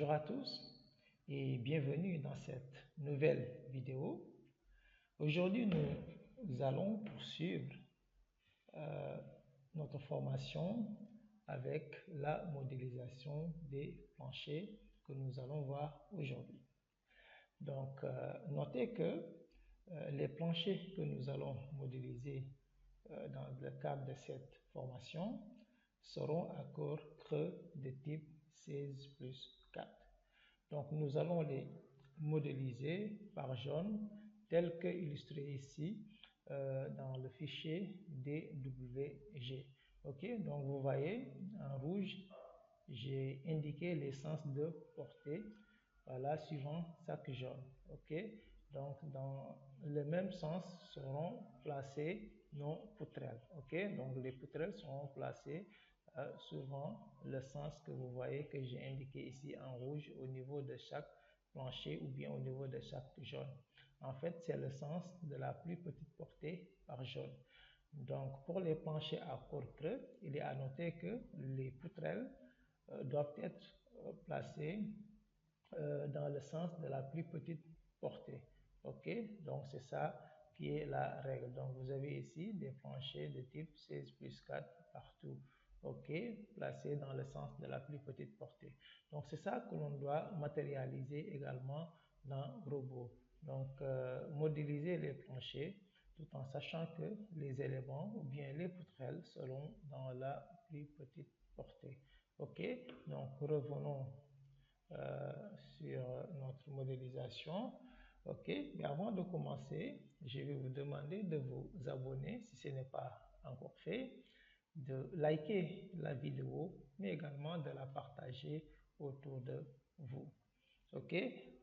Bonjour à tous et bienvenue dans cette nouvelle vidéo. Aujourd'hui, nous allons poursuivre notre formation avec la modélisation des planchers que nous allons voir aujourd'hui. Donc, notez que les planchers que nous allons modéliser dans le cadre de cette formation seront à corps creux de type 16+4. Donc, nous allons les modéliser par jaune, tel que illustré ici dans le fichier DWG. Ok, donc vous voyez en rouge, j'ai indiqué les sens de portée, voilà, suivant chaque jaune. Ok, donc dans le même sens seront placées nos poutrelles. Ok, donc les poutrelles seront placées suivant le sens que vous voyez que j'ai indiqué ici en rouge au niveau de chaque plancher ou bien au niveau de chaque jaune. En fait, c'est le sens de la plus petite portée par jaune. Donc, pour les planchers à corps creux, il est à noter que les poutrelles doivent être placées dans le sens de la plus petite portée. Ok, donc c'est ça qui est la règle. Donc, vous avez ici des planchers de type 16+4 partout. Ok, placé dans le sens de la plus petite portée. Donc, c'est ça que l'on doit matérialiser également dans Robot. Donc, modéliser les planchers tout en sachant que les éléments ou bien les poutrelles seront dans la plus petite portée. Ok, donc revenons sur notre modélisation. Ok, mais avant de commencer, je vais vous demander de vous abonner si ce n'est pas encore fait, de liker la vidéo, mais également de la partager autour de vous. Ok,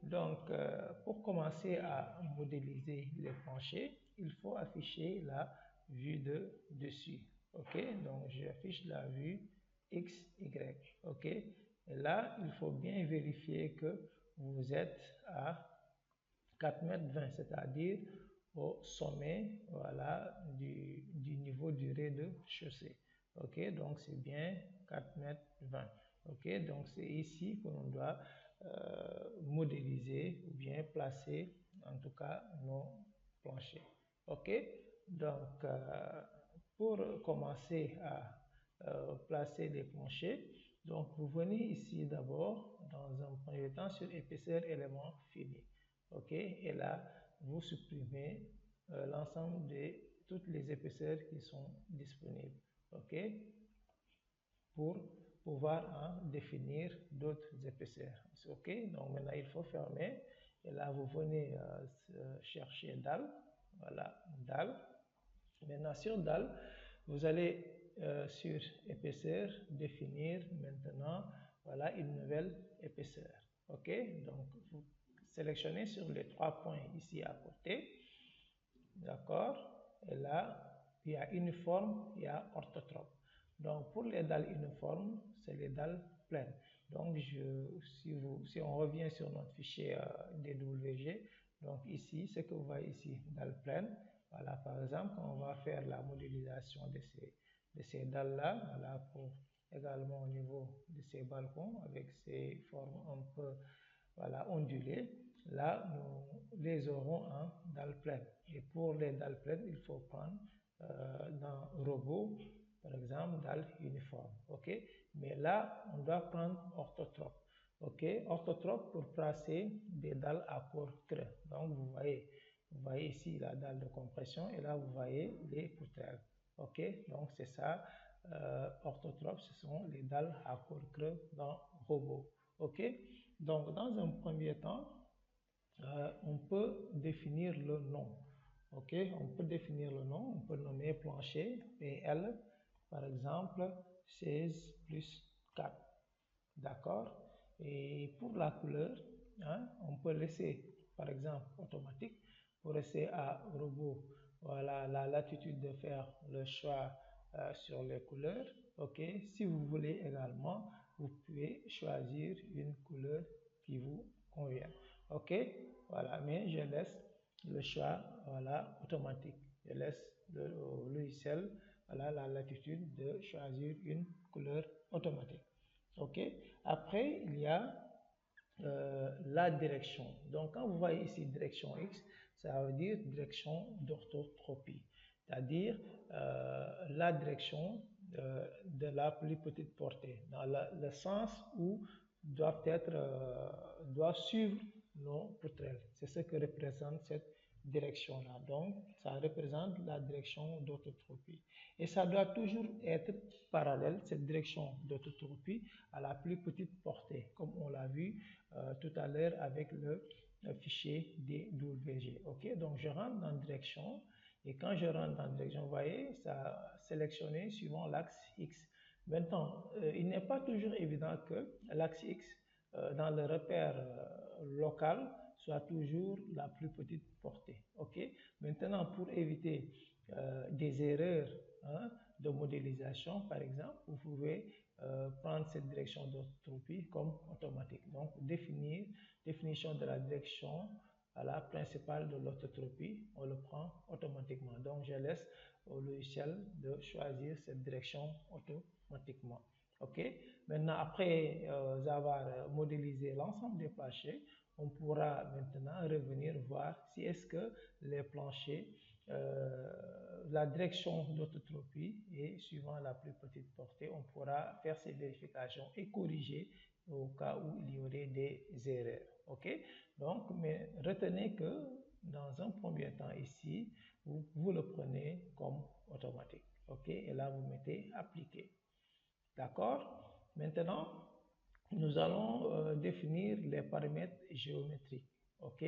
donc pour commencer à modéliser les planchers, il faut afficher la vue de dessus. Ok, donc j'affiche la vue XY. Ok, et là, il faut bien vérifier que vous êtes à 4,20 m, c'est-à-dire au sommet, voilà, du niveau du rez-de-chaussée. Ok, donc c'est bien 4,20 m. Ok, donc c'est ici que l'on doit modéliser ou bien placer en tout cas nos planchers. Ok, donc pour commencer à placer les planchers, donc vous venez ici d'abord dans un premier temps sur épaisseur élément fini. Ok, et là vous supprimez l'ensemble de toutes les épaisseurs qui sont disponibles. Ok, pour pouvoir en définir d'autres épaisseurs. Ok, donc maintenant il faut fermer et là vous venez chercher dalle. Voilà, dalle. Maintenant sur dalle, vous allez sur épaisseur définir maintenant, voilà, une nouvelle épaisseur. Ok, donc vous sélectionnez sur les trois points ici à côté. D'accord, et là il y a uniforme, il y a orthotrope. Donc, pour les dalles uniformes, c'est les dalles pleines. Donc, si on revient sur notre fichier DWG, donc ici, ce que vous voyez ici, dalles pleines. Voilà, par exemple, on va faire la modélisation de ces dalles-là, voilà, pour également au niveau de ces balcons, avec ces formes un peu, voilà, ondulées. Là, nous les aurons en dalles pleines. Et pour les dalles pleines, il faut prendre dans Robot, par exemple, dalle uniforme. Ok, mais là, on doit prendre orthotrope. Ok, orthotrope pour placer des dalles à corps creux. Donc, vous voyez ici la dalle de compression et là, vous voyez les poutrelles. Ok, donc c'est ça. Orthotrope, ce sont les dalles à corps creux dans Robot. Ok, donc dans un premier temps, on peut définir le nom. Ok, on peut définir le nom, on peut nommer plancher PL, par exemple 16+4. D'accord, et pour la couleur, hein, on peut laisser par exemple automatique, pour laisser à Robot, voilà, la latitude de faire le choix sur les couleurs. Ok, si vous voulez également, vous pouvez choisir une couleur qui vous convient. Ok, voilà, mais je laisse le choix, voilà, automatique. Je laisse le logiciel, voilà, la latitude de choisir une couleur automatique. Ok, après il y a la direction. Donc, quand vous voyez ici direction X, ça veut dire direction d'orthotropie, c'est-à-dire la direction de la plus petite portée, dans le sens où doivent suivre nos poutrelles. C'est ce que représente cette direction-là. Donc, ça représente la direction d'orthotropie. Et ça doit toujours être parallèle, cette direction d'orthotropie, à la plus petite portée, comme on l'a vu tout à l'heure avec le fichier DWG. Ok, donc je rentre dans direction et quand je rentre dans direction, vous voyez, ça a sélectionné suivant l'axe X. Maintenant, il n'est pas toujours évident que l'axe X dans le repère local soit toujours la plus petite portée. Ok, maintenant pour éviter des erreurs de modélisation, par exemple, vous pouvez prendre cette direction d'orthotropie comme automatique. Donc, définition de la direction à la principale de l'orthotropie, on le prend automatiquement. Donc, je laisse au logiciel de choisir cette direction automatiquement. OK? Maintenant, après avoir modélisé l'ensemble des planchers, on pourra maintenant revenir voir si est-ce que les planchers la direction d'orthotropie et suivant la plus petite portée, on pourra faire ces vérifications et corriger au cas où il y aurait des erreurs. Ok? Donc, mais retenez que dans un premier temps ici, vous le prenez comme automatique. Ok? Et là, vous mettez appliquer. D'accord? Maintenant, nous allons définir les paramètres géométriques. Ok?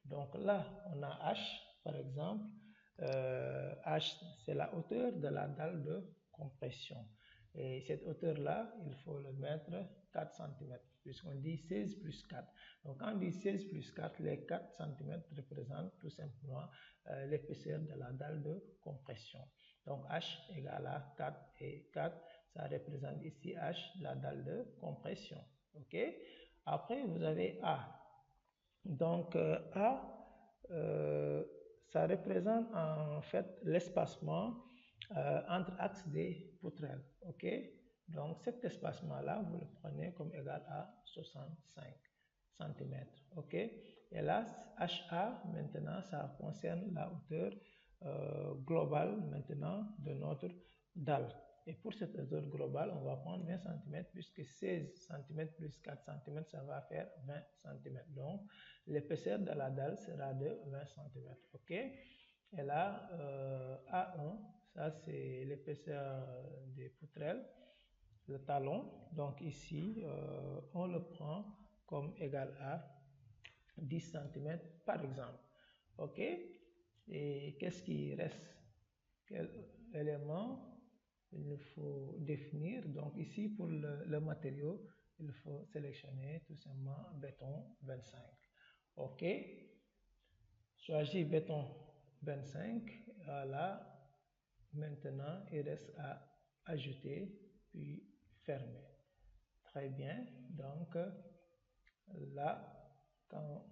Donc là, on a H, par exemple. H, c'est la hauteur de la dalle de compression. Et cette hauteur-là, il faut le mettre 4 cm, puisqu'on dit 16 plus 4. Donc, quand on dit 16 plus 4, les 4 cm représentent tout simplement l'épaisseur de la dalle de compression. Donc, H égale à 4 et 4, ça représente ici H, la dalle de compression. OK? Après, vous avez A. Donc, A, ça représente en fait l'espacement entre axes des poutrelles. OK? Donc, cet espacement-là, vous le prenez comme égal à 65 cm. OK? Et là, HA, maintenant, ça concerne la hauteur globale maintenant de notre dalle. Et pour cette hauteur globale, on va prendre 20 cm puisque 16 cm plus 4 cm, ça va faire 20 cm. Donc, l'épaisseur de la dalle sera de 20 cm. OK? Et là, A1, ça c'est l'épaisseur des poutrelles, le talon. Donc ici, on le prend comme égal à 10 cm par exemple. OK? Et qu'est-ce qui reste? Quel élément il faut définir? Donc ici, pour le matériau, il faut sélectionner tout simplement béton 25. OK? Choisis béton 25. Voilà. Maintenant, il reste à ajouter, puis fermer. Très bien. Donc, là, quand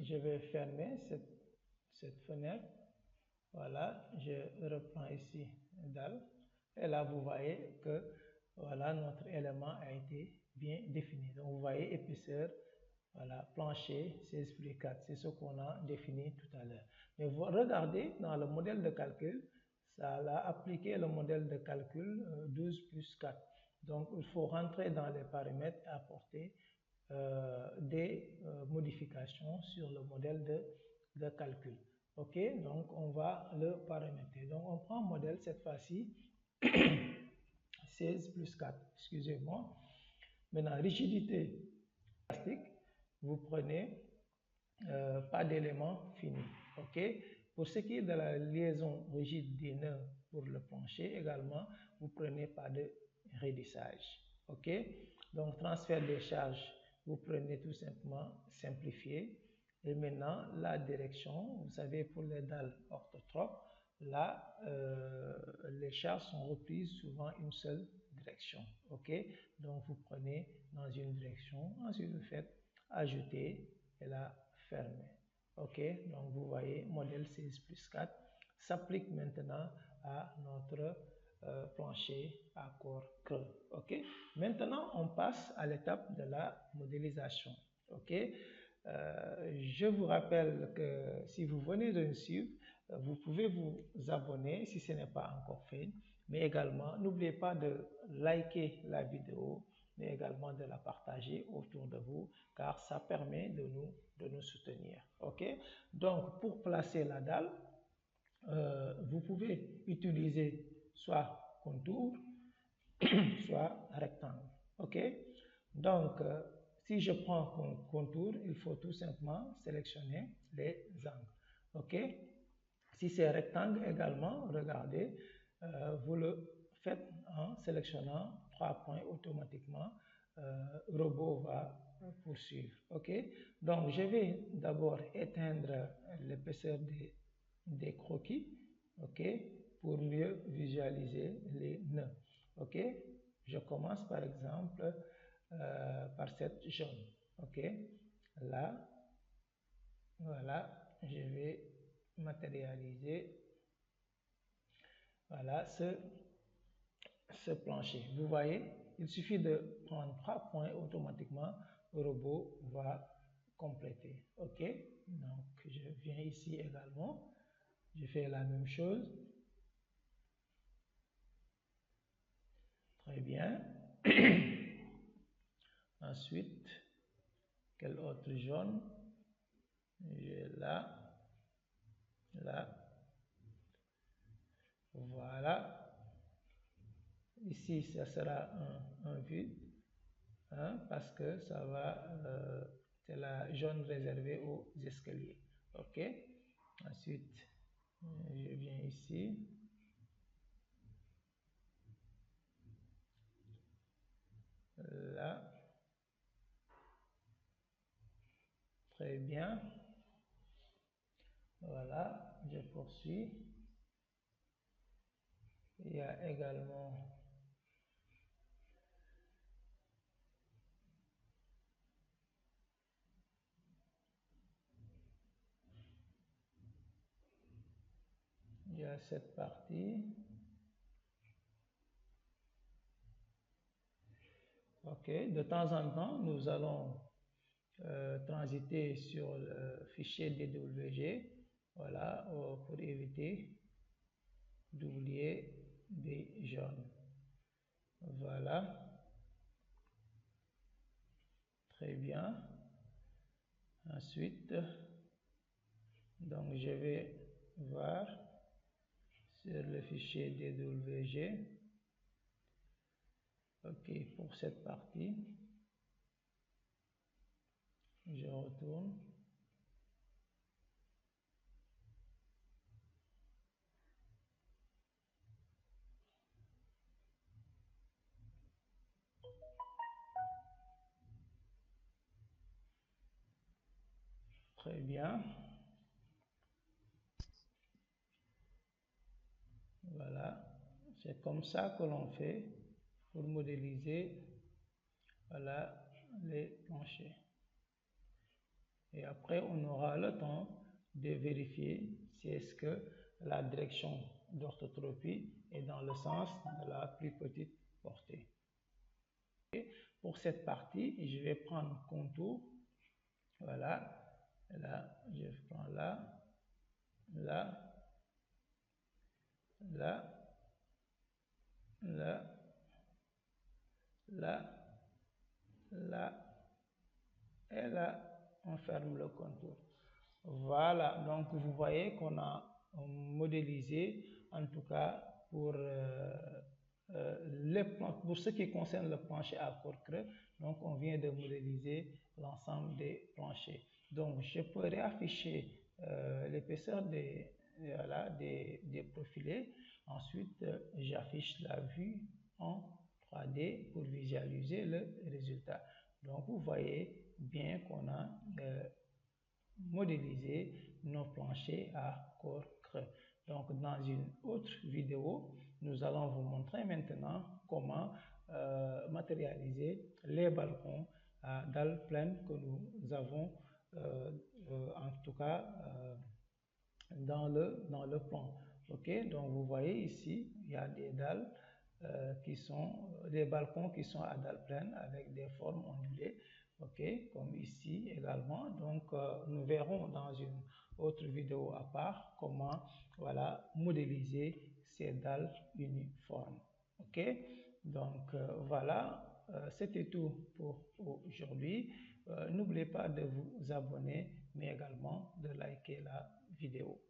je vais fermer cette fenêtre, voilà, je reprends ici dalle. Et là, vous voyez que voilà, notre élément a été bien défini. Donc, vous voyez épaisseur, voilà, plancher 16 plus 4. C'est ce qu'on a défini tout à l'heure. Mais vous regardez dans le modèle de calcul, ça a appliqué le modèle de calcul 12 plus 4. Donc, il faut rentrer dans les paramètres et apporter des modifications sur le modèle de calcul. OK, donc on va le paramétrer. Donc, on prend modèle cette fois-ci 16 plus 4, excusez-moi. Maintenant, rigidité plastique, vous prenez pas d'éléments finis. OK, pour ce qui est de la liaison rigide des nœuds pour le plancher, également, vous prenez pas de raidissage. OK, donc transfert des charges, vous prenez tout simplement simplifier. Et maintenant, la direction, vous savez, pour les dalles orthotropes, là, les charges sont reprises souvent une seule direction. OK, donc vous prenez dans une direction, ensuite vous faites ajouter et là, fermer. OK, donc vous voyez, modèle 16 plus 4 s'applique maintenant à notre plancher à corps creux. Ok. Maintenant, on passe à l'étape de la modélisation. Ok. Je vous rappelle que si vous venez de nous suivre, vous pouvez vous abonner si ce n'est pas encore fait, mais également n'oubliez pas de liker la vidéo, mais également de la partager autour de vous, car ça permet de nous soutenir. Ok. Donc, pour placer la dalle, vous pouvez utiliser soit contour, soit rectangle. Ok. Donc, si je prends contour, il faut tout simplement sélectionner les angles. Ok. Si c'est rectangle également, regardez, vous le faites en sélectionnant 3 points automatiquement. Robot va poursuivre. Ok. Donc, je vais d'abord éteindre l'épaisseur des croquis. Ok. Pour mieux visualiser les nœuds. Ok. Je commence par exemple par cette jaune. Ok. Là, voilà, je vais matérialiser, voilà, ce plancher. Vous voyez, il suffit de prendre 3 points automatiquement, le robot va compléter. Ok. Donc, je viens ici également, je fais la même chose. Très bien. Ensuite, quel autre jaune? J'ai là, là, voilà. Ici, ça sera un vide, hein, parce que ça va, c'est la jaune réservée aux escaliers. Ok. Ensuite, je viens ici. Là. Très bien. Voilà, je poursuis. Il y a également cette partie. Ok, de temps en temps, nous allons transiter sur le fichier DWG, voilà, pour éviter d'oublier des jaunes. Voilà, très bien. Ensuite, donc je vais voir sur le fichier DWG. Ok, pour cette partie, je retourne. Très bien. Voilà, c'est comme ça que l'on fait pour modéliser, voilà, les planchers. Et après, on aura le temps de vérifier si est-ce que la direction d'orthotropie est dans le sens de la plus petite portée. Et pour cette partie, je vais prendre contour. Voilà. Là, je prends là, là, là, là, là, là, et là, on ferme le contour. Voilà, donc vous voyez qu'on a modélisé, en tout cas pour pour ce qui concerne le plancher à corps creux, donc on vient de modéliser l'ensemble des planchers. Donc je peux réafficher l'épaisseur voilà, des profilés. Ensuite, j'affiche la vue en 3D pour visualiser le résultat. Donc vous voyez bien qu'on a modéliser nos planchers à corps creux. Donc dans une autre vidéo, nous allons vous montrer maintenant comment matérialiser les balcons à dalles pleines que nous avons en tout cas dans le plan. Ok, donc vous voyez ici, il y a des dalles des balcons qui sont à dalles pleines avec des formes ondulées. Ok, comme ici également. Donc nous verrons dans une autre vidéo à part comment, voilà, modéliser ces dalles uniformes. Ok, donc voilà, c'était tout pour aujourd'hui. N'oubliez pas de vous abonner, mais également de liker la vidéo.